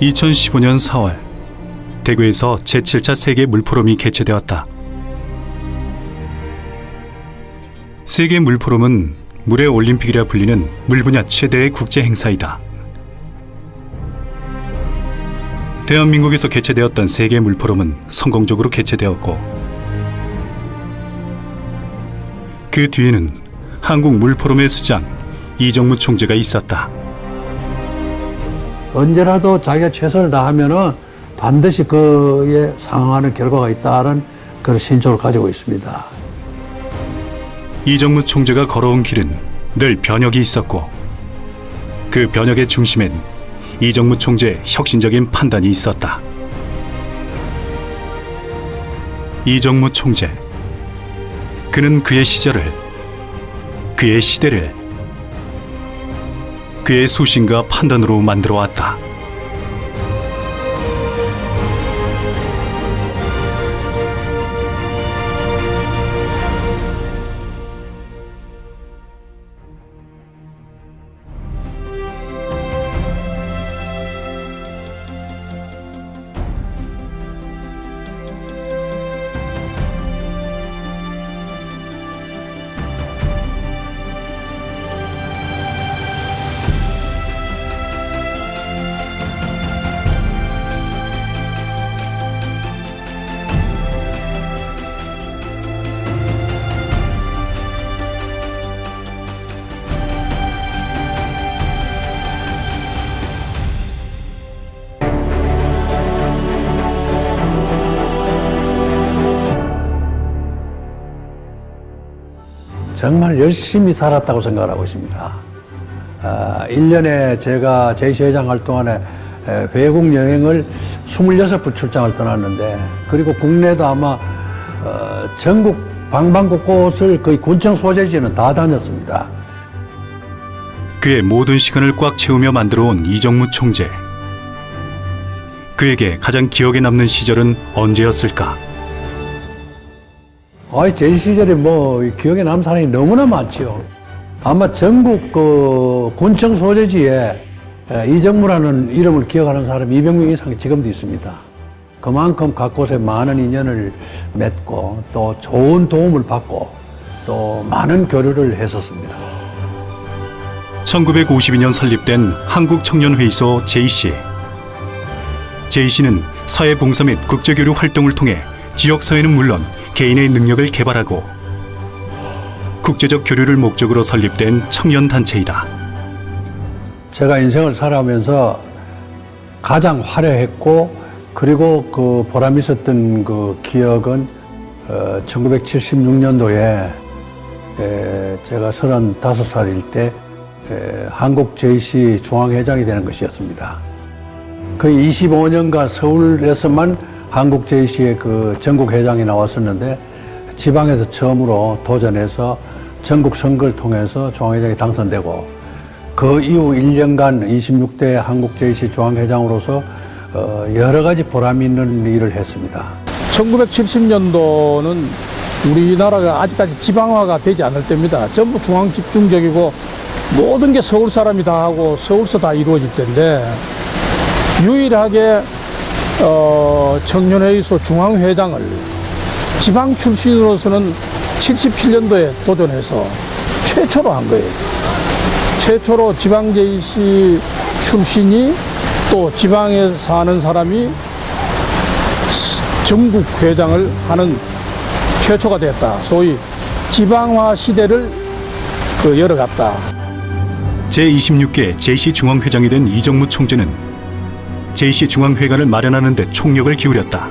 2015년 4월 대구에서 제7차 세계 물포럼이 개최되었다. 세계 물포럼은 물의 올림픽이라 불리는 물 분야 최대의 국제 행사이다. 대한민국에서 개최되었던 세계 물포럼은 성공적으로 개최되었고, 그 뒤에는 한국 물포럼의 수장 이정무 총재가 있었다. 언제라도 자기가 최선을 다하면은 반드시 그에 상응하는 결과가 있다는 그런 신조를 가지고 있습니다. 이정무 총재가 걸어온 길은 늘 변혁이 있었고, 그 변혁의 중심엔 이정무 총재의 혁신적인 판단이 있었다. 이정무 총재, 그는 그의 시절을, 그의 시대를, 그의 소신과 판단으로 만들어 왔다. 정말 열심히 살았다고 생각을 하고 있습니다. 1년에 제가 JC 회장 활동안에 외국 여행을 26번 출장을 떠났는데, 그리고 국내도 아마 전국 방방곳곳을 거의 군청 소재지는 다 다녔습니다. 그의 모든 시간을 꽉 채우며 만들어온 이정무 총재. 그에게 가장 기억에 남는 시절은 언제였을까? 제 시절에 기억에 남는 사람이 너무나 많지요. 아마 전국 군청 소재지에 이정무라는 이름을 기억하는 사람이 200명 이상 지금도 있습니다. 그만큼 각곳에 많은 인연을 맺고 또 좋은 도움을 받고 또 많은 교류를 했었습니다. 1952년 설립된 한국청년회의소 JC. JC는 사회봉사 및 국제교류 활동을 통해 지역사회는 물론 개인의 능력을 개발하고 국제적 교류를 목적으로 설립된 청년단체이다. 제가 인생을 살아오면서 가장 화려했고, 그리고 그 보람 있었던 그 기억은 1976년도에 제가 35살일 때 한국 JC 중앙회장이 되는 것이었습니다. 거의 25년간 서울에서만 한국 JC의 그 전국 회장이 나왔었는데, 지방에서 처음으로 도전해서 전국 선거를 통해서 중앙회장이 당선되고, 그 이후 1년간 26대 한국 JC 중앙회장으로서 여러 가지 보람 있는 일을 했습니다. 1970년도는 우리나라가 아직까지 지방화가 되지 않을 때입니다. 전부 중앙 집중적이고 모든 게 서울 사람이 다 하고 서울서 다 이루어질 때인데, 유일하게 청년회의소 중앙회장을 지방 출신으로서는 77년도에 도전해서 최초로 한 거예요. 최초로 지방 JC 출신이 또 지방에 사는 사람이 전국 회장을 하는 최초가 됐다. 소위 지방화 시대를 열어갔다. 제26개 JC 중앙회장이 된 이정무 총재는 JC 중앙회관을 마련하는 데 총력을 기울였다.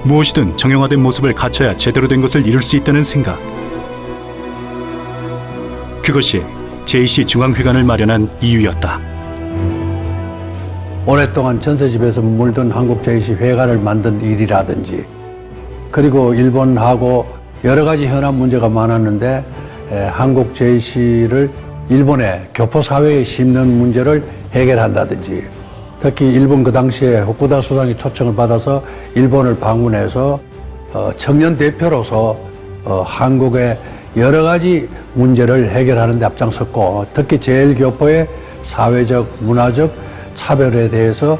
무엇이든 정형화된 모습을 갖춰야 제대로 된 것을 이룰 수 있다는 생각. 그것이 JC 중앙회관을 마련한 이유였다. 오랫동안 전세집에서 물든 한국 JC 회관을 만든 일이라든지, 그리고 일본하고 여러 가지 현안 문제가 많았는데 한국 JC를 일본의 교포사회에 심는 문제를 해결한다든지, 특히 일본 그 당시에 후쿠다 수상이 초청을 받아서 일본을 방문해서 청년 대표로서 한국의 여러 가지 문제를 해결하는 데 앞장섰고, 특히 제일교포의 사회적, 문화적, 차별에 대해서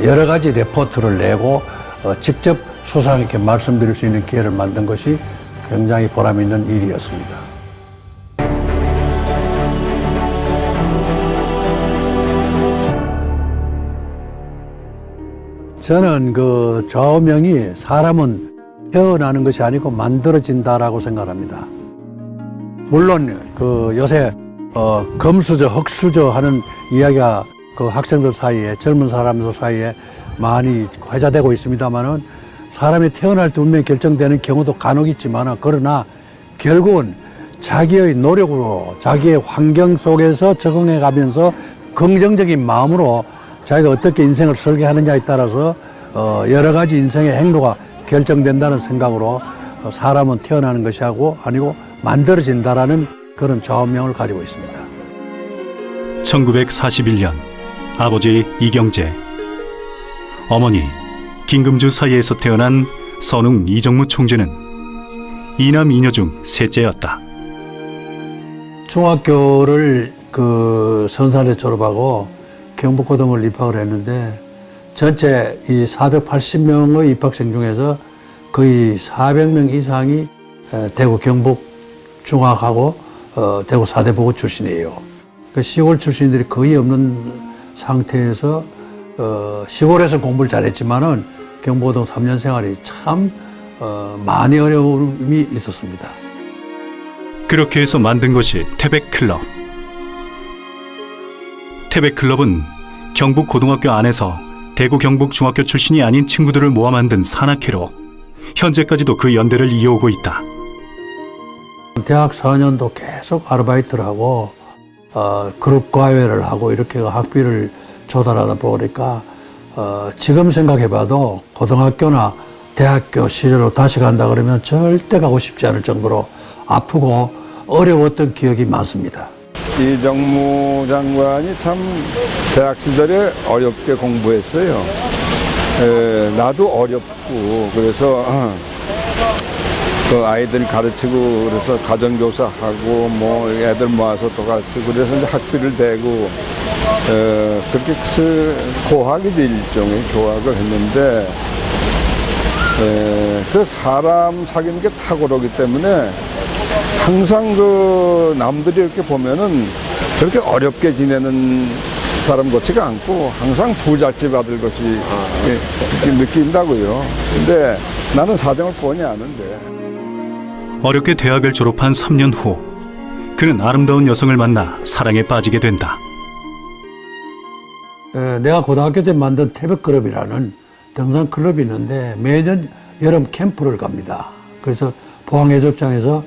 여러 가지 레포트를 내고 직접 수상에게 말씀드릴 수 있는 기회를 만든 것이 굉장히 보람 있는 일이었습니다. 저는 그 좌우명이 사람은 태어나는 것이 아니고 만들어진다라고 생각합니다. 물론 그 요새 금수저, 흙수저 하는 이야기가 그 학생들 사이에, 젊은 사람들 사이에 많이 회자되고 있습니다만은 사람이 태어날 때 운명이 결정되는 경우도 간혹 있지만은 그러나 결국은 자기의 노력으로 자기의 환경 속에서 적응해 가면서 긍정적인 마음으로 자기가 어떻게 인생을 설계하느냐에 따라서 여러 가지 인생의 행로가 결정된다는 생각으로 사람은 태어나는 것이 아니고 만들어진다라는 그런 좌우명을 가지고 있습니다. 1941년 아버지 이경재, 어머니 김금주 사이에서 태어난 선웅 이정무 총재는 이남 이녀 중 셋째였다. 중학교를 그 선산에 졸업하고 경북고등을 입학을 했는데 전체 이 480명의 입학생 중에서 거의 400명 이상이 대구 경북 중학하고 대구 사대보고 출신이에요. 그 시골 출신들이 거의 없는 상태에서 시골에서 공부를 잘했지만은 경북고등 3년 생활이 참 많이 어려움이 있었습니다. 그렇게 해서 만든 것이 태백클럽. 태백클럽은 경북고등학교 안에서 대구 경북중학교 출신이 아닌 친구들을 모아 만든 산악회로 현재까지도 그 연대를 이어오고 있다. 대학 4년도 계속 아르바이트를 하고 그룹 과외를 하고 이렇게 학비를 조달하다 보니까 지금 생각해봐도 고등학교나 대학교 시절로 다시 간다 그러면 절대 가고 싶지 않을 정도로 아프고 어려웠던 기억이 많습니다. 이정무 장관이 참 대학 시절에 어렵게 공부했어요. 나도 어렵고 그래서 그 아이들 가르치고 그래서 가정교사하고 뭐 애들 모아서 또 가르치고 그래서 이제 학비를 대고 그렇게 고학이죠. 일종의 교학을 했는데 그 사람 사귀는 게 탁월하기 때문에 항상 그 남들이 이렇게 보면은 그렇게 어렵게 지내는 사람 같지가 않고 항상 부잣집 아들 같이 느낀다고요. 근데 나는 사정을 뻔히 아는데. 어렵게 대학을 졸업한 3년 후 그는 아름다운 여성을 만나 사랑에 빠지게 된다. 내가 고등학교 때 만든 태백클럽이라는 등산클럽이 있는데 매년 여름 캠프를 갑니다. 그래서 포항해수욕장에서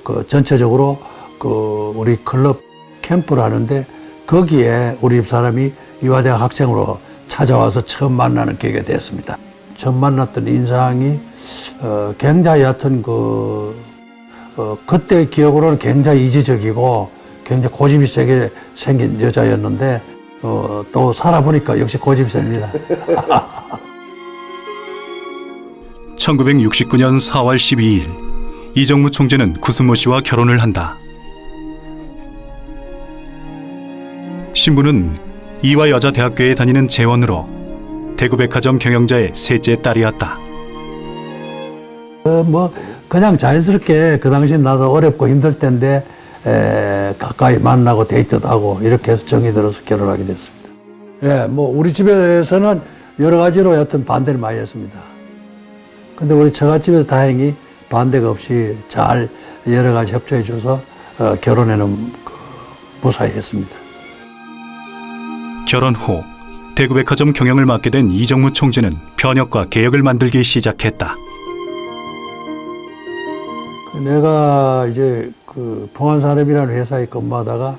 그 전체적으로 그 우리 클럽 캠프를 하는데 거기에 우리 집사람이 이화대학 학생으로 찾아와서 처음 만나는 계기가 됐습니다. 처음 만났던 인상이 굉장히 얕은 그때 기억으로는 굉장히 이지적이고 굉장히 고집이 세게 생긴 여자였는데 또 살아보니까 역시 고집이 셉니다. 1969년 4월 12일 이정무 총재는 구순모 씨와 결혼을 한다. 신부는 이화여자대학교에 다니는 재원으로 대구백화점 경영자의 셋째 딸이었다. 그냥 자연스럽게 그 당시 나도 어렵고 힘들 때인데 가까이 만나고 데이트도 하고 이렇게 해서 정이 들어서 결혼하게 됐습니다. 우리 집에서는 여러 가지로 여튼 반대를 많이 했습니다. 근데 우리 처갓집에서 다행히 반대가 없이 잘 여러 가지 협조해 줘서 결혼에는 무사히 했습니다. 결혼 후 대구백화점 경영을 맡게 된 이정무 총재는 변혁과 개혁을 만들기 시작했다. 내가 이제 그 봉안산업이라는 회사에 근무하다가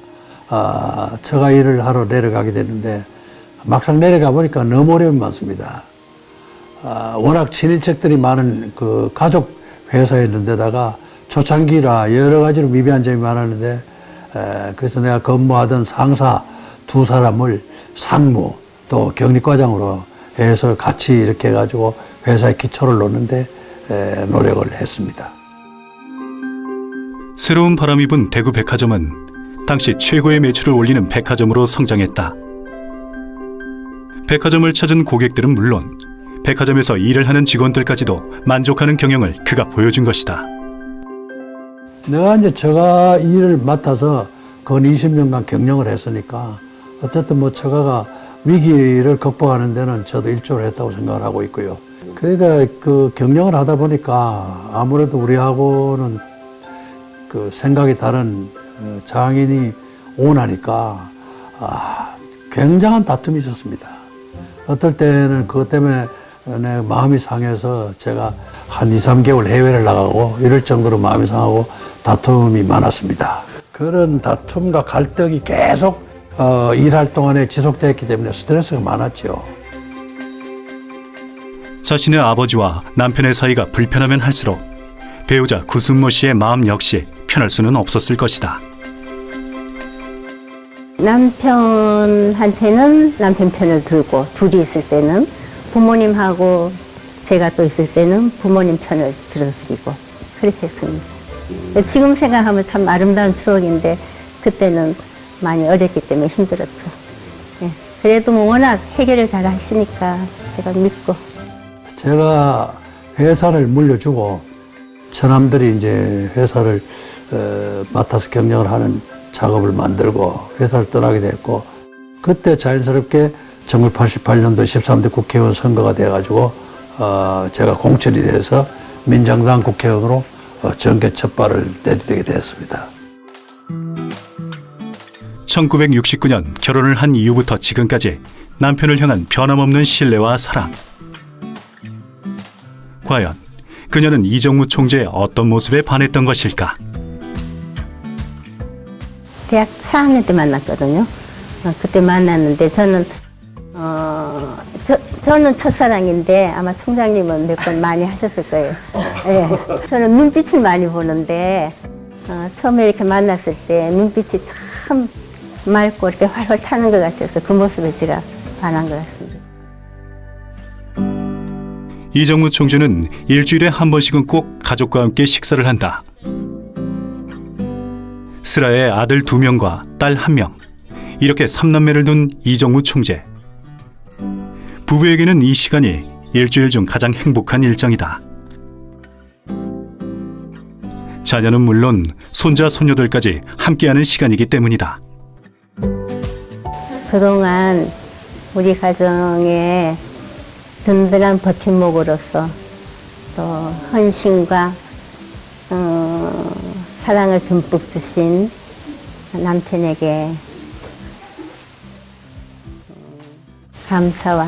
처가 일을 하러 내려가게 됐는데 막상 내려가 보니까 너무 어려움이 많습니다. 워낙 친인척들이 많은 그 가족 회사였는데다가 초창기라 여러 가지로 미비한 점이 많았는데 그래서 내가 근무하던 상사 두 사람을 상무 또 격리과장으로 해서 같이 이렇게 해가지고 회사에 기초를 놓는데 노력을 했습니다. 새로운 바람이 분 대구백화점은 당시 최고의 매출을 올리는 백화점으로 성장했다. 백화점을 찾은 고객들은 물론 백화점에서 일을 하는 직원들까지도 만족하는 경영을 그가 보여준 것이다. 내가 이제 처가 일을 맡아서 건 20년간 경영을 했으니까 어쨌든 뭐 처가가 위기를 극복하는 데는 저도 일조를 했다고 생각을 하고 있고요. 그러니까 그 경영을 하다 보니까 아무래도 우리하고는 그 생각이 다른 장인이 오나니까 굉장한 다툼이 있었습니다. 어떨 때는 그것 때문에 내 마음이 상해서 제가 한 2, 3개월 해외를 나가고 이럴 정도로 마음이 상하고 다툼이 많았습니다. 그런 다툼과 갈등이 계속 일할 동안에 지속됐기 때문에 스트레스가 많았죠. 자신의 아버지와 남편의 사이가 불편하면 할수록 배우자 구순모 씨의 마음 역시 편할 수는 없었을 것이다. 남편한테는 남편 편을 들고 둘이 있을 때는 부모님하고 제가 또 있을 때는 부모님 편을 들어드리고 그렇게 했습니다. 지금 생각하면 참 아름다운 추억인데 그때는 많이 어렸기 때문에 힘들었죠. 예. 그래도 뭐 워낙 해결을 잘 하시니까 제가 믿고. 제가 회사를 물려주고 처남들이 이제 회사를 맡아서 경영을 하는 작업을 만들고 회사를 떠나게 됐고 그때 자연스럽게 1988년도 13대 국회의원 선거가 돼가지고 제가 공천이 돼서 민정당 국회의원으로 정계 첫 발을 내디디게 됐습니다. 1969년 결혼을 한 이후부터 지금까지 남편을 향한 변함없는 신뢰와 사랑. 과연 그녀는 이정무 총재의 어떤 모습에 반했던 것일까? 대학 4학년 때 만났거든요. 그때 만났는데 저는 저는 첫사랑인데 아마 총장님은 몇 번 많이 하셨을 거예요. 예. 저는 눈빛을 많이 보는데 처음에 이렇게 만났을 때 눈빛이 참 맑고 이렇게 활활 타는 것 같아서 그 모습에 제가 반한 것 같습니다. 이정무 총재는 일주일에 한 번씩은 꼭 가족과 함께 식사를 한다. 슬아의 아들 2명과 딸 1명, 이렇게 3남매를 둔 이정무 총재. 부부에게는 이 시간이 일주일 중 가장 행복한 일정이다. 자녀는 물론 손자, 손녀들까지 함께하는 시간이기 때문이다. 그동안 우리 가정의 든든한 버팀목으로서 또 헌신과 사랑을 듬뿍 주신 남편에게 감사와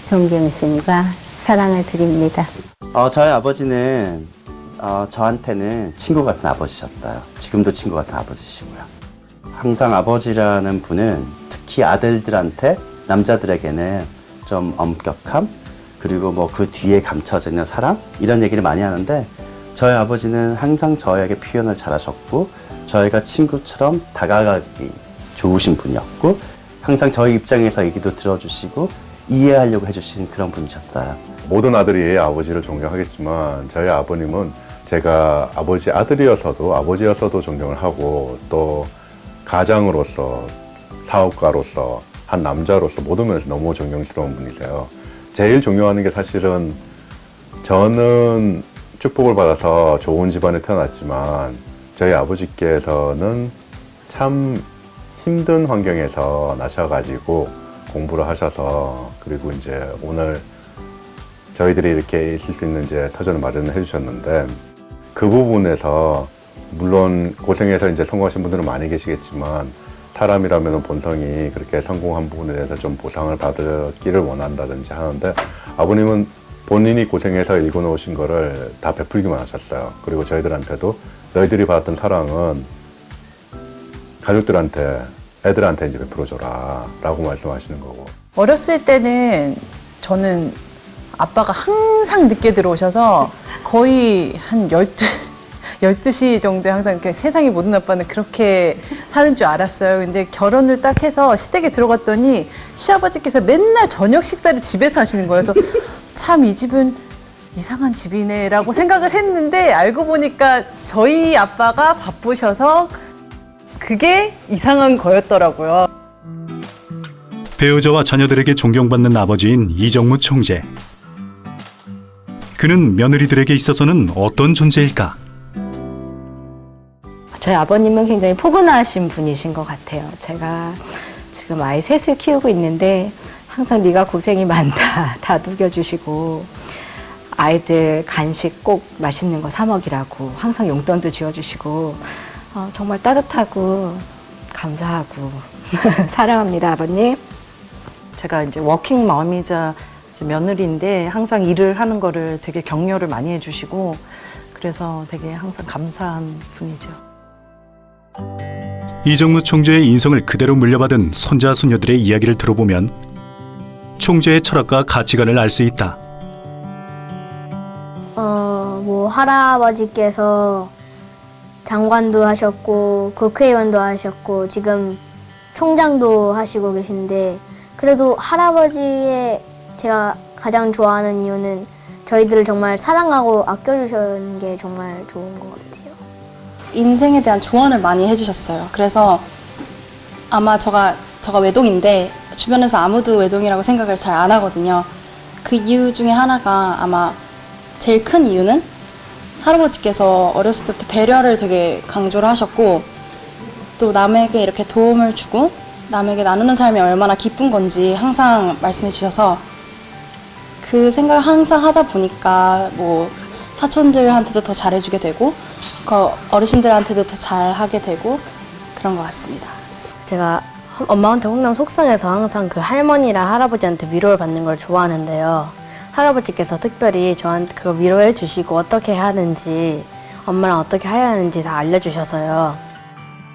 존경심과 사랑을 드립니다. 저희 아버지는 저한테는 친구 같은 아버지셨어요. 지금도 친구 같은 아버지시고요. 항상 아버지라는 분은 특히 아들들한테, 남자들에게는 좀 엄격함, 그리고 뭐 그 뒤에 감춰져 있는 사랑, 이런 얘기를 많이 하는데 저희 아버지는 항상 저에게 표현을 잘하셨고 저희가 친구처럼 다가가기 좋으신 분이었고 항상 저희 입장에서 얘기도 들어주시고 이해하려고 해주신 그런 분이셨어요. 모든 아들이 아버지를 존경하겠지만 저희 아버님은 제가 아버지 아들이어서도 아버지여서도 존경을 하고 또 가장으로서 사업가로서 한 남자로서 모든 면에서 너무 존경스러운 분이세요. 제일 존경하는 게 사실은 저는 축복을 받아서 좋은 집안에 태어났지만 저희 아버지께서는 참 힘든 환경에서 나셔가지고 공부를 하셔서 그리고 이제 오늘 저희들이 이렇게 있을 수 있는 이제 터전을 마련을 해주셨는데 그 부분에서 물론 고생해서 이제 성공하신 분들은 많이 계시겠지만 사람이라면 본성이 그렇게 성공한 부분에 대해서 좀 보상을 받기를 원한다든지 하는데 아버님은 본인이 고생해서 읽어놓으신 거를 다 베풀기만 하셨어요. 그리고 저희들한테도 너희들이 받았던 사랑은 가족들한테, 애들한테 이제 베풀어줘라 라고 말씀하시는 거고. 어렸을 때는 저는 아빠가 항상 늦게 들어오셔서 거의 한 12시 정도에 항상 세상의 모든 아빠는 그렇게 사는 줄 알았어요. 근데 결혼을 딱 해서 시댁에 들어갔더니 시아버지께서 맨날 저녁 식사를 집에서 하시는 거예요. 그래서 참 이 집은 이상한 집이네라고 생각을 했는데 알고 보니까 저희 아빠가 바쁘셔서 그게 이상한 거였더라고요. 배우자와 자녀들에게 존경받는 아버지인 이정무 총재. 그는 며느리들에게 있어서는 어떤 존재일까? 저희 아버님은 굉장히 포근하신 분이신 것 같아요. 제가 지금 아이 셋을 키우고 있는데 항상 네가 고생이 많다 다독여주시고 아이들 간식 꼭 맛있는 거 사 먹이라고 항상 용돈도 지어주시고 정말 따뜻하고 감사하고 사랑합니다, 아버님. 제가 이제 워킹 맘이자 이제 며느리인데 항상 일을 하는 거를 되게 격려를 많이 해주시고 그래서 되게 항상 감사한 분이죠. 이정무 총재의 인성을 그대로 물려받은 손자 손녀들의 이야기를 들어보면 총재의 철학과 가치관을 알 수 있다. 뭐 할아버지께서 장관도 하셨고 국회의원도 하셨고 지금 총장도 하시고 계신데 그래도 할아버지의 제가 가장 좋아하는 이유는 저희들을 정말 사랑하고 아껴주시는 게 정말 좋은 것 같아요. 인생에 대한 조언을 많이 해주셨어요. 그래서 아마 저가 외동인데 주변에서 아무도 외동이라고 생각을 잘 안 하거든요. 그 이유 중에 하나가 아마 제일 큰 이유는 할아버지께서 어렸을 때부터 배려를 되게 강조를 하셨고 또 남에게 이렇게 도움을 주고 남에게 나누는 삶이 얼마나 기쁜 건지 항상 말씀해 주셔서 그 생각을 항상 하다 보니까 뭐 사촌들한테도 더 잘해주게 되고 그 어르신들한테도 더 잘하게 되고 그런 것 같습니다. 제가 엄마한테 홍남 속성에서 항상 그 할머니랑 할아버지한테 위로를 받는 걸 좋아하는데요. 할아버지께서 특별히 저한테 그걸 위로해 주시고 어떻게 해야 하는지 엄마랑 어떻게 해야 하는지 다 알려주셔서요.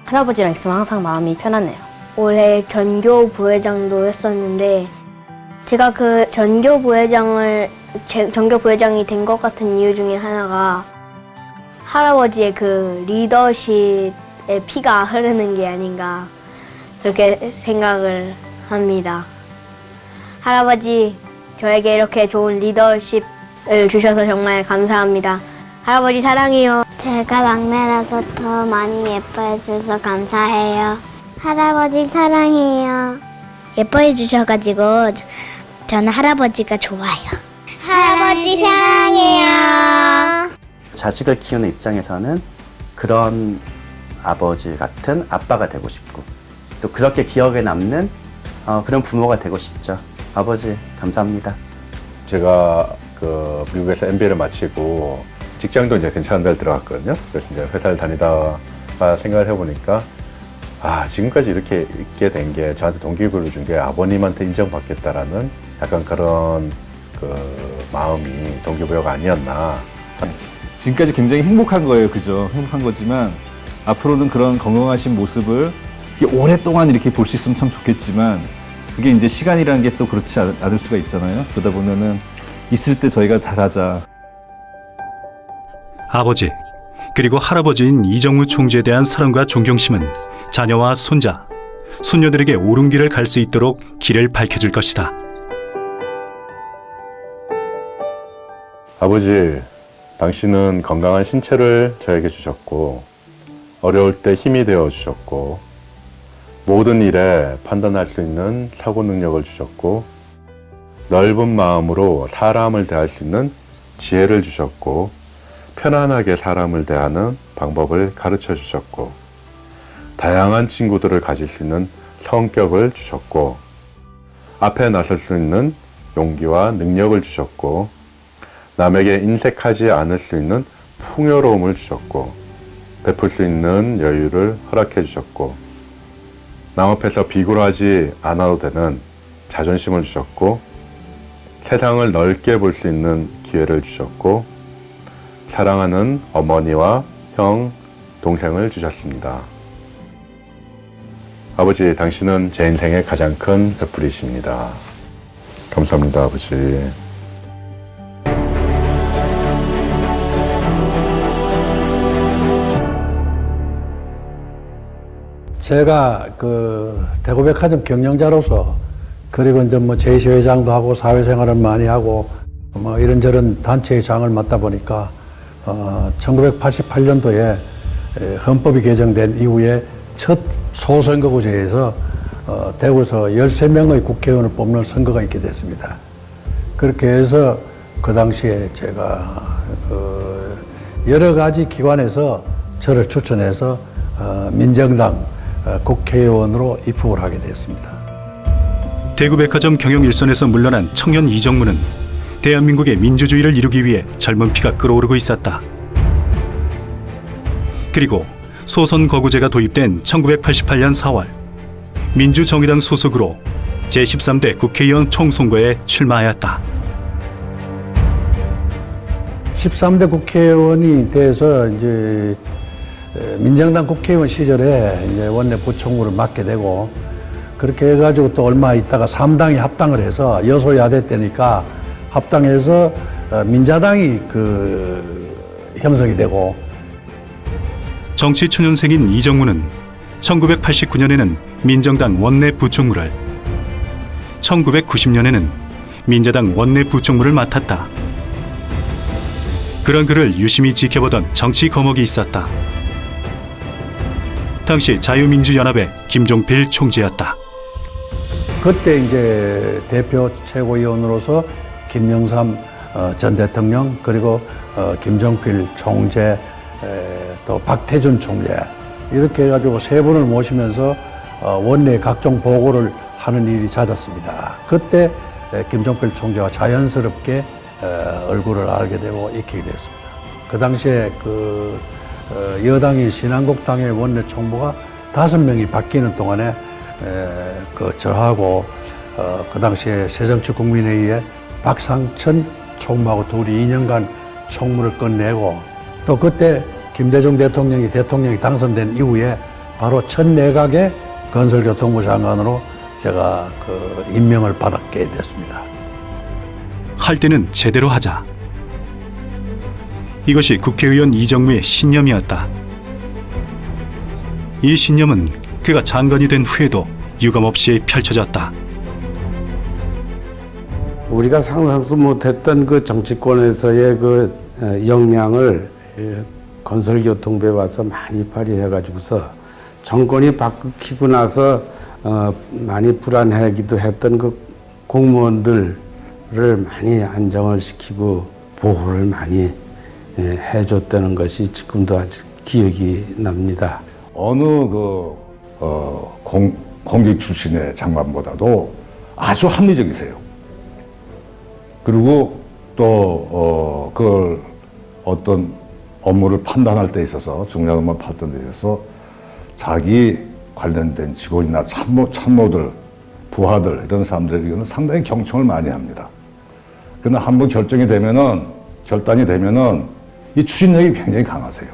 할아버지랑 있으면 항상 마음이 편하네요. 올해 전교 부회장도 했었는데 제가 그 전교 부회장이 된 것 같은 이유 중에 하나가 할아버지의 그 리더십의 피가 흐르는 게 아닌가 그렇게 생각을 합니다. 할아버지 저에게 이렇게 좋은 리더십을 주셔서 정말 감사합니다. 할아버지 사랑해요. 제가 막내라서 더 많이 예뻐해 주셔서 감사해요. 할아버지 사랑해요. 예뻐해 주셔가지고 저는 할아버지가 좋아요. 할아버지 사랑해요. 자식을 키우는 입장에서는 그런 아버지 같은 아빠가 되고 싶고 또 그렇게 기억에 남는 그런 부모가 되고 싶죠. 아버지 감사합니다. 제가 그 미국에서 MBA를 마치고 직장도 이제 괜찮은 데를 들어갔거든요. 그래서 이제 회사를 다니다가 생각을 해보니까 지금까지 이렇게 있게 된 게 저한테 동기부여를 준 게 아버님한테 인정받겠다라는 약간 그런 그 마음이 동기부여가 아니었나. 지금까지 굉장히 행복한 거예요. 그죠? 행복한 거지만 앞으로는 그런 건강하신 모습을 오랫동안 이렇게 볼 수 있으면 참 좋겠지만 그게 이제 시간이라는 게 또 그렇지 않을 수가 있잖아요. 그러다 보면은 있을 때 저희가 다 가자. 아버지 그리고 할아버지인 이정무 총재에 대한 사랑과 존경심은 자녀와 손자, 손녀들에게 옳은 길을 갈 수 있도록 길을 밝혀줄 것이다. 아버지, 당신은 건강한 신체를 저에게 주셨고 어려울 때 힘이 되어 주셨고 모든 일에 판단할 수 있는 사고 능력을 주셨고 넓은 마음으로 사람을 대할 수 있는 지혜를 주셨고 편안하게 사람을 대하는 방법을 가르쳐 주셨고 다양한 친구들을 가질 수 있는 성격을 주셨고 앞에 나설 수 있는 용기와 능력을 주셨고 남에게 인색하지 않을 수 있는 풍요로움을 주셨고 베풀 수 있는 여유를 허락해 주셨고 남 앞에서 비굴하지 않아도 되는 자존심을 주셨고 세상을 넓게 볼 수 있는 기회를 주셨고 사랑하는 어머니와 형, 동생을 주셨습니다. 아버지, 당신은 제 인생의 가장 큰 벽불이십니다. 감사합니다, 아버지. 제가 그 대구백화점 경영자로서 그리고 이제 뭐 제2회장도 하고 사회생활을 많이 하고 뭐 이런저런 단체의 장을 맡다 보니까 1988년도에 헌법이 개정된 이후에 첫 소선거구제에서 대구에서 13명의 국회의원을 뽑는 선거가 있게 됐습니다. 그렇게 해서 그 당시에 제가 여러 가지 기관에서 저를 추천해서 민정당 국회의원으로 입후보를 하게 됐습니다. 대구백화점 경영 일선에서 물러난 청년 이정무는 대한민국의 민주주의를 이루기 위해 젊은 피가 끓어오르고 있었다. 그리고 소선거구제가 도입된 1988년 4월 민주정의당 소속으로 제13대 국회의원 총선거에 출마하였다. 13대 국회의원이 돼서 이제 민정당 국회의원 시절에 이제 원내 부총무를 맡게 되고 그렇게 해가지고 또 얼마 있다가 3당이 합당을 해서 여소야대 때니까 합당해서 민자당이 형성이 되고 정치 초년생인 이정무는 1989년에는 민정당 원내 부총무를 1990년에는 민자당 원내 부총무를 맡았다. 그런 그를 유심히 지켜보던 정치 거목이 있었다. 당시 자유민주연합의 김종필 총재였다. 그때 이제 대표 최고위원으로서 김영삼 전 대통령 그리고 김종필 총재 또 박태준 총재 이렇게 해가지고 세 분을 모시면서 원내 각종 보고를 하는 일이 잦았습니다. 그때 김종필 총재와 자연스럽게 얼굴을 알게 되고 익히게 됐습니다. 그 당시에 여당이 신한국당의 원내 총무가 5명이 바뀌는 동안에 저하고 그 당시에 새정치국민회의에 박상천 총무하고 둘이 2년간 총무를 끝내고 또 그때 김대중 대통령이 당선된 이후에 바로 첫 내각의 건설교통부 장관으로 제가 임명을 받게 됐습니다. 할 때는 제대로 하자. 이것이 국회의원 이정무의 신념이었다. 이 신념은 그가 장관이 된 후에도 유감없이 펼쳐졌다. 우리가 상상도 못했던 그 정치권에서의 역량을 건설교통부에 와서 많이 발휘해가지고서 정권이 바뀌고 나서 많이 불안하기도 했던 그 공무원들을 많이 안정을 시키고 보호를 많이 해줬다는 것이 지금도 아직 기억이 납니다. 어느 공직 출신의 장관보다도 아주 합리적이세요. 그리고 또 그걸 어떤 업무를 판단할 때 있어서 중요한 업무를 판단할 때 있어서 자기 관련된 직원이나 참모들, 부하들 이런 사람들의 의견은 상당히 경청을 많이 합니다. 그러나 한번 결단이 되면은 이 추진력이 굉장히 강하세요.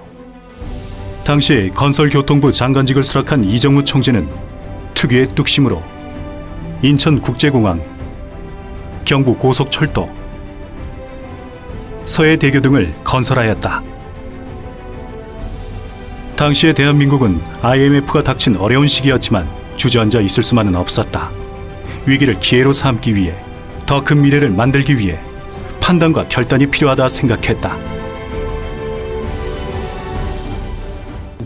당시 건설교통부 장관직을 수락한 이정무 총재는 특유의 뚝심으로 인천국제공항, 경부고속철도, 서해대교 등을 건설하였다. 당시의 대한민국은 IMF가 닥친 어려운 시기였지만 주저앉아 있을 수만은 없었다. 위기를 기회로 삼기 위해 더 큰 미래를 만들기 위해 판단과 결단이 필요하다 생각했다.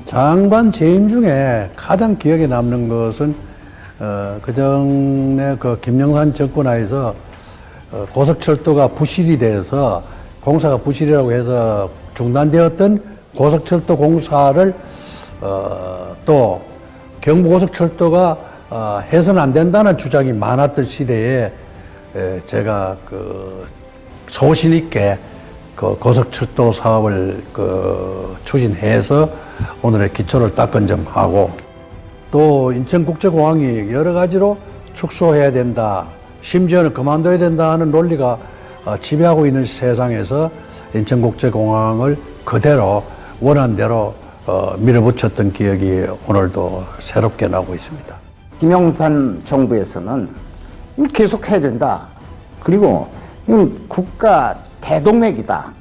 장관 재임 중에 가장 기억에 남는 것은 그전에 김영삼 정권 하에서 고속철도가 부실이 돼서 공사가 부실이라고 해서 중단되었던 고속철도 공사를 또 경부고속철도가 해서는 안 된다는 주장이 많았던 시대에 제가 소신 있게 고속철도 사업을 추진해서 오늘의 기초를 닦은 점하고 또 인천국제공항이 여러 가지로 축소해야 된다, 심지어는 그만둬야 된다 하는 논리가 지배하고 있는 세상에서 인천국제공항을 그대로 원한대로 밀어붙였던 기억이 오늘도 새롭게 나고 있습니다. 김영삼 정부에서는 계속 해야 된다. 그리고 이건 국가 대동맥이다.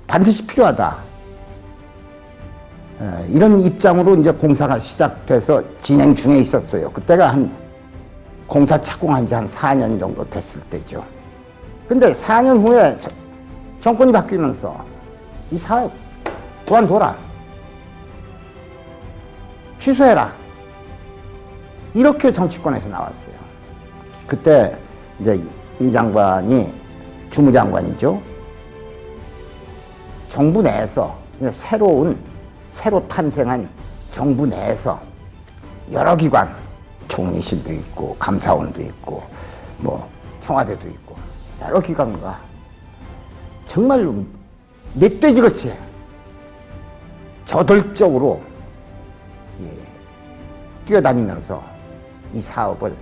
반드시 필요하다. 이런 입장으로 이제 공사가 시작돼서 진행 중에 있었어요. 그때가 공사 착공한 지 한 4년 정도 됐을 때죠. 근데 4년 후에 정권이 바뀌면서 이 사업 그만둬라. 취소해라. 이렇게 정치권에서 나왔어요. 그때 이제 이 장관이 주무장관이죠. 정부 내에서 새로 탄생한 정부 내에서 여러 기관, 총리실도 있고 감사원도 있고 뭐 청와대도 있고 여러 기관과 정말 멧돼지같이 저돌적으로 뛰어다니면서 이 사업을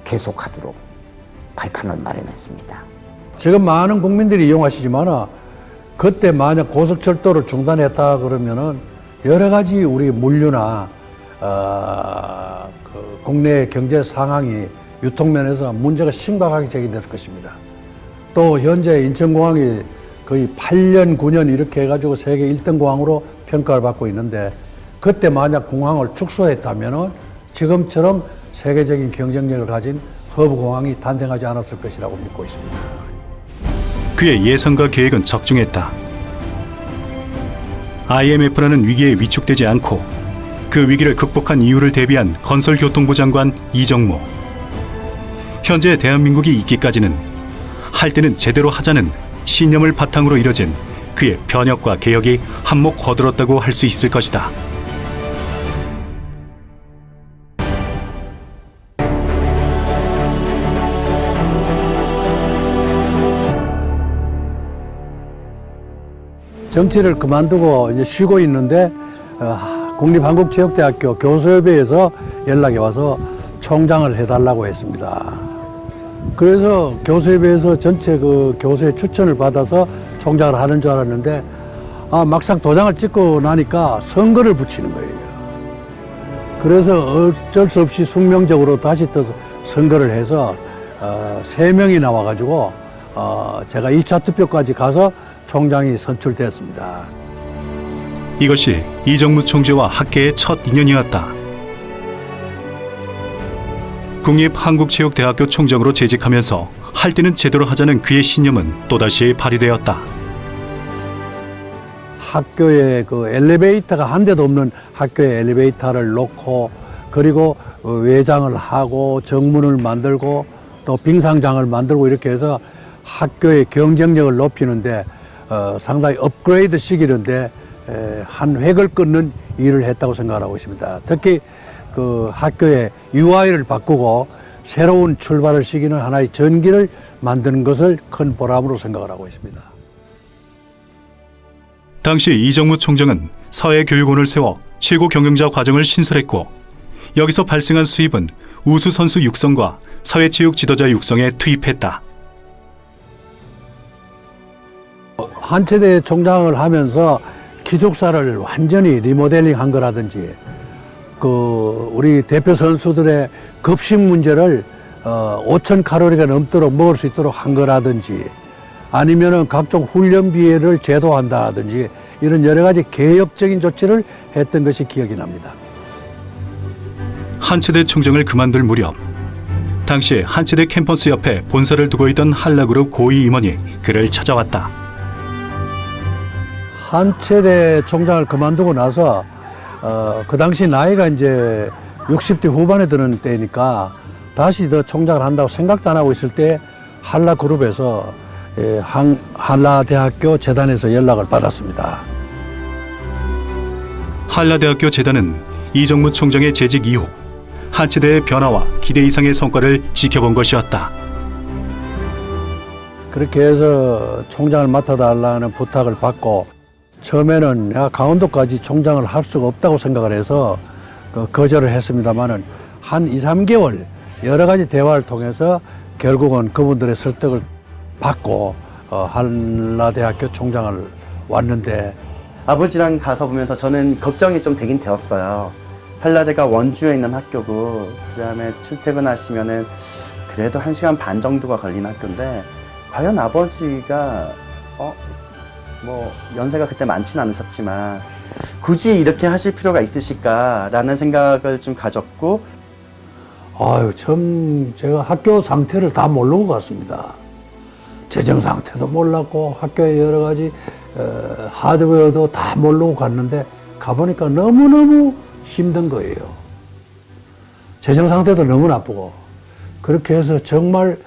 계속하도록 발판을 마련했습니다. 지금 많은 국민들이 이용하시지만 그때 만약 고속철도를 중단했다 그러면은 여러 가지 우리 물류나 그 국내 경제 상황이 유통면에서 문제가 심각하게 제기될 것입니다. 또 현재 인천공항이 거의 8년, 9년 이렇게 해가지고 세계 1등 공항으로 평가를 받고 있는데 그때 만약 공항을 축소했다면은 지금처럼 세계적인 경쟁력을 가진 허브공항이 탄생하지 않았을 것이라고 믿고 있습니다. 그의 예상과 계획은 적중했다. IMF라는 위기에 위축되지 않고 그 위기를 극복한 이유를 대비한 건설교통부 장관 이정무. 현재 대한민국이 있기까지는 할 때는 제대로 하자는 신념을 바탕으로 이뤄진 그의 변혁과 개혁이 한몫 거들었다고 할 수 있을 것이다. 정치를 그만두고 이제 쉬고 있는데 국립한국체육대학교 교수협의회에서 연락이 와서 총장을 해달라고 했습니다. 그래서 교수협의회에서 전체 그 교수의 추천을 받아서 총장을 하는 줄 알았는데 막상 도장을 찍고 나니까 선거를 붙이는 거예요. 그래서 어쩔 수 없이 숙명적으로 다시 또 선거를 해서 3명이 나와가지고 제가 2차 투표까지 가서 총장이 선출됐습니다. 이것이 이정무 총재와 학계의 첫 인연이었다. 국립한국체육대학교 총장으로 재직하면서 할 때는 제대로 하자는 그의 신념은 또다시 발휘되었다. 학교에 그 엘리베이터가 한 대도 없는 학교에 엘리베이터를 놓고 그리고 외장을 하고 정문을 만들고 또 빙상장을 만들고 이렇게 해서 학교의 경쟁력을 높이는데 상당히 업그레이드 시기인데 한 획을 끊는 일을 했다고 생각하고 있습니다. 특히 그 학교의 UI를 바꾸고 새로운 출발을 시키는 하나의 전기를 만드는 것을 큰 보람으로 생각을 하고 있습니다. 당시 이정무 총장은 사회교육원을 세워 최고 경영자 과정을 신설했고 여기서 발생한 수입은 우수 선수 육성과 사회체육 지도자 육성에 투입했다. 한체대 총장을 하면서 기숙사를 완전히 리모델링 한 거라든지 그 우리 대표 선수들의 급식 문제를 5,000칼로리가 넘도록 먹을 수 있도록 한 거라든지 아니면은 각종 훈련비를 제도한다든지 이런 여러 가지 개혁적인 조치를 했던 것이 기억이 납니다. 한체대 총장을 그만둘 무렵 당시 한체대 캠퍼스 옆에 본사를 두고 있던 한라그룹 고위 임원이 그를 찾아왔다. 한체대 총장을 그만두고 나서 그 당시 나이가 이제 60대 후반에 드는 때니까 다시 더 총장을 한다고 생각도 안 하고 있을 때 한라그룹에서 한라대학교 재단에서 연락을 받았습니다. 한라대학교 재단은 이정무 총장의 재직 이후 한체대의 변화와 기대 이상의 성과를 지켜본 것이었다. 그렇게 해서 총장을 맡아달라는 부탁을 받고 처음에는 내가 강원도까지 총장을 할 수가 없다고 생각을 해서 거절을 했습니다마는 한 2, 3개월 여러 가지 대화를 통해서 결국은 그분들의 설득을 받고 한라대학교 총장을 왔는데 아버지랑 가서 보면서 저는 걱정이 좀 되긴 되었어요. 한라대가 원주에 있는 학교고 그다음에 출퇴근하시면은 그래도 1시간 반 정도가 걸리는 학교인데 과연 아버지가 뭐 연세가 그때 많지는 않으셨지만 굳이 이렇게 하실 필요가 있으실까라는 생각을 좀 가졌고 참 제가 학교 상태를 다 모르고 갔습니다. 재정 상태도 몰랐고 학교의 여러 가지 하드웨어도 다 모르고 갔는데 가보니까 너무너무 힘든 거예요. 재정 상태도 너무 나쁘고 그렇게 해서 정말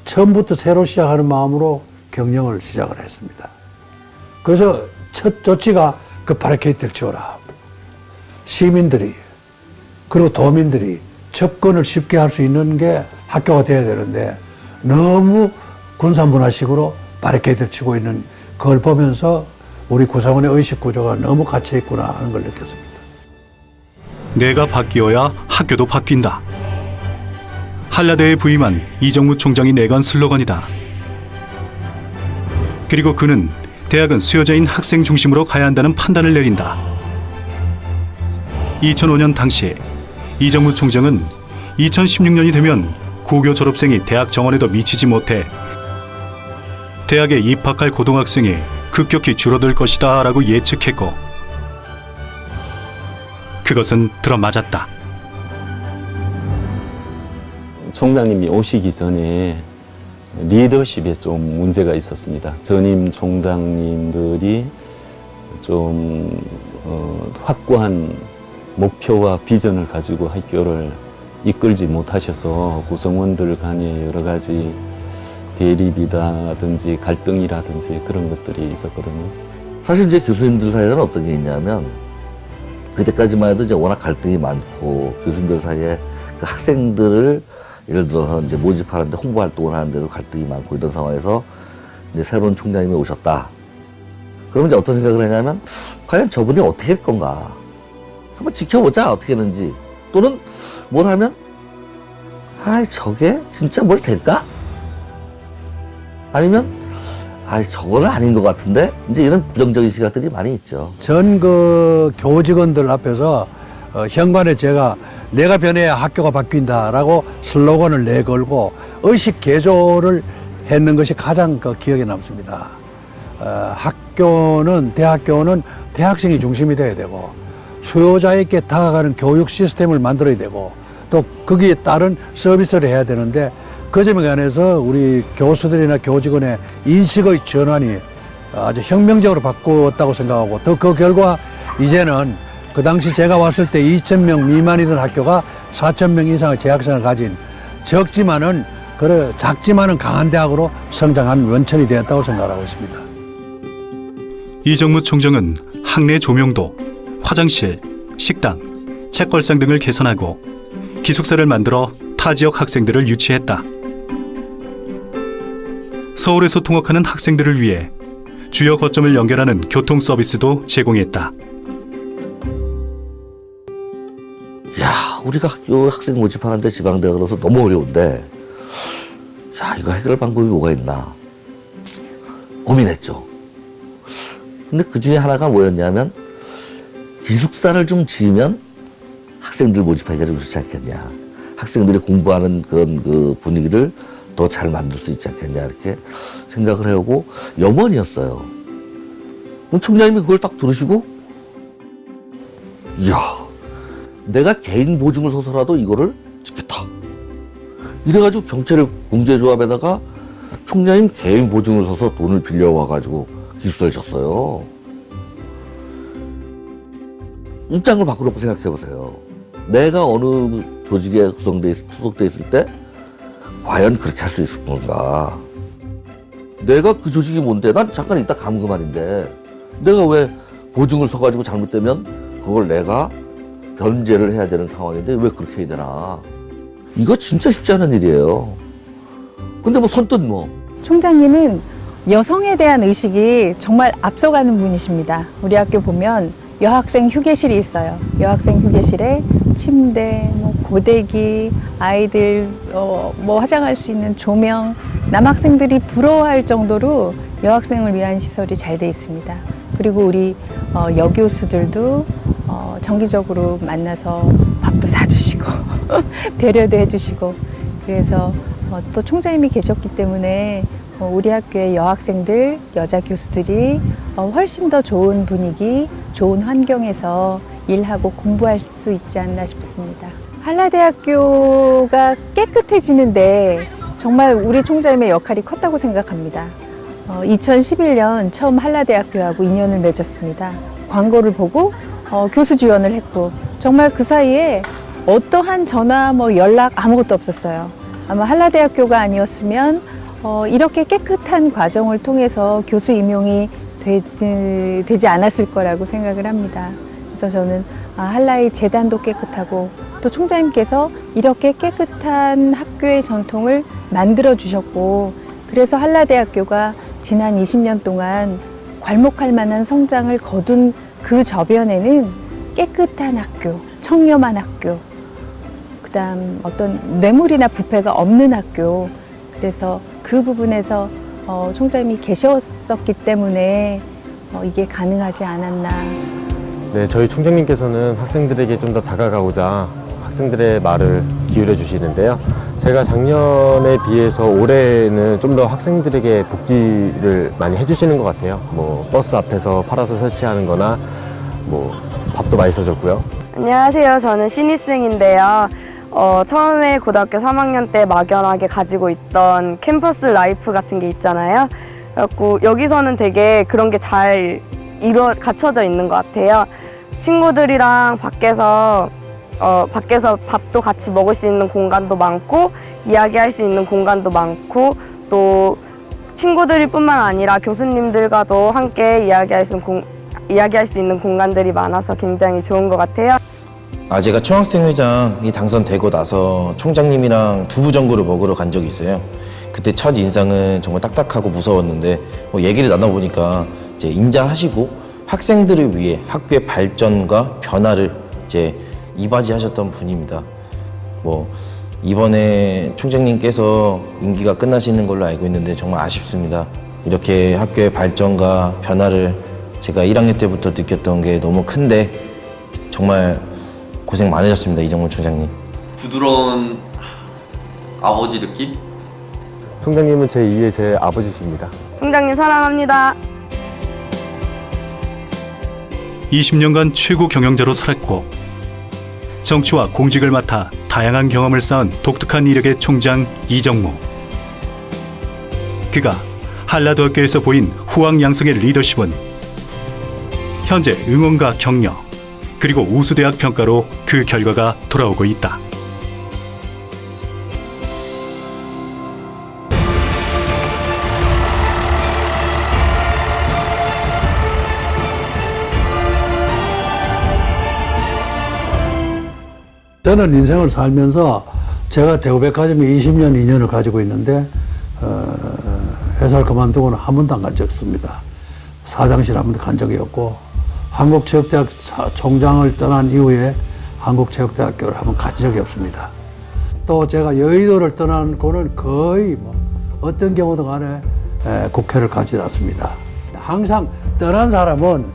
처음부터 새로 시작하는 마음으로 경영을 시작을 했습니다. 그래서 첫 조치가 그 바리케이트를 치워라. 시민들이 그리고 도민들이 접근을 쉽게 할 수 있는 게 학교가 돼야 되는데 너무 군사문화식으로 바리케이트를 치고 있는 그걸 보면서 우리 구상원의 의식 구조가 너무 갇혀 있구나 하는 걸 느꼈습니다. 내가 바뀌어야 학교도 바뀐다. 한라대에 부임한 이정무 총장이 내건 슬로건이다. 그리고 그는 대학은 수요자인 학생 중심으로 가야 한다는 판단을 내린다. 2005년 당시 이정무 총장은 2016년이 되면 고교 졸업생이 대학 정원에도 미치지 못해 대학에 입학할 고등학생이 급격히 줄어들 것이다 라고 예측했고 그것은 들어맞았다. 총장님이 오시기 전에 리더십에 좀 문제가 있었습니다. 전임 총장님들이 좀 확고한 목표와 비전을 가지고 학교를 이끌지 못하셔서 구성원들 간에 여러 가지 대립이라든지 갈등이라든지 그런 것들이 있었거든요. 사실 이제 교수님들 사이에는 어떤 게 있냐면 그때까지만 해도 이제 워낙 갈등이 많고 교수님들 사이에 그 학생들을 예를 들어서 이제 모집하는데 홍보 활동을 하는데도 갈등이 많고 이런 상황에서 이제 새로운 총장님이 오셨다. 그러면 이제 어떤 생각을 했냐면 과연 저분이 어떻게 할 건가? 한번 지켜보자 어떻게 했는지. 또는 뭘 하면 저게 진짜 뭘 될까? 아니면 저거는 아닌 것 같은데 이제 이런 부정적인 시각들이 많이 있죠. 전 그 교직원들 앞에서 현관에 내가 변해야 학교가 바뀐다라고 슬로건을 내걸고 의식 개조를 했는 것이 가장 기억에 남습니다. 대학교는 대학생이 중심이 돼야 되고 수요자에게 다가가는 교육 시스템을 만들어야 되고 또 거기에 따른 서비스를 해야 되는데 그 점에 관해서 우리 교수들이나 교직원의 인식의 전환이 아주 혁명적으로 바꾸었다고 생각하고 또 그 결과 이제는 그 당시 제가 왔을 때 2,000명 미만이던 학교가 4,000명 이상의 재학생을 가진 작지만은 강한 대학으로 성장한 원천이 되었다고 생각하고 있습니다. 이정무 총장은 학내 조명도, 화장실, 식당, 책걸상 등을 개선하고 기숙사를 만들어 타 지역 학생들을 유치했다. 서울에서 통학하는 학생들을 위해 주요 거점을 연결하는 교통 서비스도 제공했다. 우리가 학교 학생 모집하는데 지방대학으로서 너무 어려운데 이거 해결 방법이 뭐가 있나 고민했죠. 근데 그 중에 하나가 뭐였냐면 기숙사를 좀 지으면 학생들 모집하기가 좀 좋지 않겠냐. 학생들이 공부하는 그런 그 분위기를 더 잘 만들 수 있지 않겠냐 이렇게 생각을 해오고 염원이었어요. 총장님이 그걸 딱 들으시고 내가 개인 보증을 서서라도 이거를 짓겠다. 이래가지고 경찰의 공제조합에다가 총장님 개인 보증을 서서 돈을 빌려와가지고 기숙사를 졌어요. 입장을 바꾸려고 생각해보세요. 내가 어느 조직에 소속돼 있을 때 과연 그렇게 할 수 있을 건가. 내가 그 조직이 뭔데? 난 잠깐 있다 가면 그만인데 내가 왜 보증을 서가지고 잘못되면 그걸 내가 변제를 해야 되는 상황인데 왜 그렇게 해야 되나. 이거 진짜 쉽지 않은 일이에요. 근데 선뜻 총장님은 여성에 대한 의식이 정말 앞서가는 분이십니다. 우리 학교 보면 여학생 휴게실이 있어요. 여학생 휴게실에 침대, 고데기, 아이들 화장할 수 있는 조명, 남학생들이 부러워할 정도로 여학생을 위한 시설이 잘 돼 있습니다. 그리고 우리 여교수들도 정기적으로 만나서 밥도 사주시고 배려도 해주시고 그래서 또 총장님이 계셨기 때문에 우리 학교의 여학생들, 여자 교수들이 훨씬 더 좋은 분위기, 좋은 환경에서 일하고 공부할 수 있지 않나 싶습니다. 한라대학교가 깨끗해지는데 정말 우리 총장님의 역할이 컸다고 생각합니다. 2011년 처음 한라대학교하고 인연을 맺었습니다. 광고를 보고 교수 지원을 했고 정말 그 사이에 어떠한 전화 연락 아무것도 없었어요. 아마 한라대학교가 아니었으면 이렇게 깨끗한 과정을 통해서 교수 임용이 되지 않았을 거라고 생각을 합니다. 그래서 저는 한라의 재단도 깨끗하고 또 총장님께서 이렇게 깨끗한 학교의 전통을 만들어 주셨고, 그래서 한라대학교가 지난 20년 동안 괄목할 만한 성장을 거둔 그 저변에는 깨끗한 학교, 청렴한 학교, 그다음 어떤 뇌물이나 부패가 없는 학교, 그래서 그 부분에서 총장님이 계셨었기 때문에 이게 가능하지 않았나. 네, 저희 총장님께서는 학생들에게 좀 더 다가가고자 학생들의 말을 기울여 주시는데요. 제가 작년에 비해서 올해는 좀 더 학생들에게 복지를 많이 해주시는 것 같아요. 버스 앞에서 팔아서 설치하는 거나 밥도 많이 써줬고요. 안녕하세요. 저는 신입생인데요. 처음에 고등학교 3학년 때 막연하게 가지고 있던 캠퍼스 라이프 같은 게 있잖아요. 그래갖고 여기서는 되게 그런 게 잘 갖춰져 있는 것 같아요. 친구들이랑 밖에서 밥도 같이 먹을 수 있는 공간도 많고, 이야기할 수 있는 공간도 많고, 또 친구들이 뿐만 아니라 교수님들과도 함께 이야기할 수 있는 공간들이 많아서 굉장히 좋은 것 같아요. 제가 총학생회장이 당선되고 나서 총장님이랑 두부전골을 먹으러 간 적이 있어요. 그때 첫 인상은 정말 딱딱하고 무서웠는데 얘기를 나눠보니까 이제 인자하시고 학생들을 위해 학교의 발전과 변화를 이제 이바지하셨던 분입니다. 이번에 총장님께서 임기가 끝나시는 걸로 알고 있는데 정말 아쉽습니다. 이렇게 학교의 발전과 변화를 제가 1학년 때부터 느꼈던 게 너무 큰데 정말 고생 많으셨습니다, 이정문 총장님. 부드러운 아버지 느낌? 총장님은 제2의 제 아버지십니다. 총장님 사랑합니다. 20년간 최고 경영자로 살았고 정치와 공직을 맡아 다양한 경험을 쌓은 독특한 이력의 총장 이정무. 그가 한라대학교에서 보인 후왕양성의 리더십은 현재 응원과 격려, 그리고 우수대학 평가로 그 결과가 돌아오고 있다. 저는 인생을 살면서 제가 대우백화점에 20년 인연을 가지고 있는데 회사를 그만두고는 한 번도 안 간 적이 없습니다. 사장실 한 번도 간 적이 없고, 한국체육대학 총장을 떠난 이후에 한국체육대학교를 한 번 간 적이 없습니다. 또 제가 여의도를 떠난 거는 거의 어떤 경우도 간에 국회를 가지 않습니다. 항상 떠난 사람은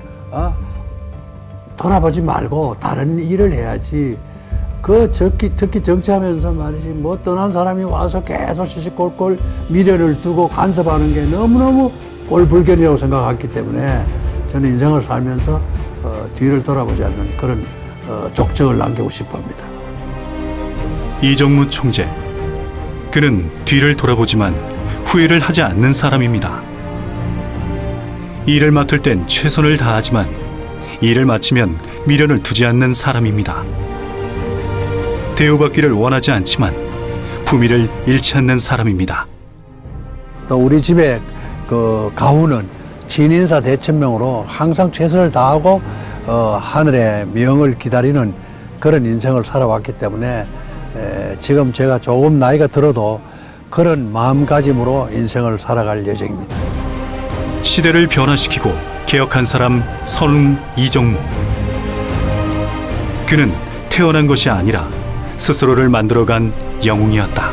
돌아보지 말고 다른 일을 해야지. 특히 정치하면서 말이지, 떠난 사람이 와서 계속 시시콜콜 미련을 두고 간섭하는 게 너무너무 꼴불견이라고 생각했기 때문에 저는 인생을 살면서 뒤를 돌아보지 않는 그런 족적을 남기고 싶어 합니다. 이정무 총재. 그는 뒤를 돌아보지만 후회를 하지 않는 사람입니다. 일을 맡을 땐 최선을 다하지만 일을 마치면 미련을 두지 않는 사람입니다. 대우받기를 원하지 않지만 품위를 잃지 않는 사람입니다. 또 우리 집에 그 가훈은 진인사 대천명으로 항상 최선을 다하고 하늘의 명을 기다리는 그런 인생을 살아왔기 때문에 지금 제가 조금 나이가 들어도 그런 마음가짐으로 인생을 살아갈 예정입니다. 시대를 변화시키고 개혁한 사람 선웅 이정무. 그는 태어난 것이 아니라 스스로를 만들어간 영웅이었다.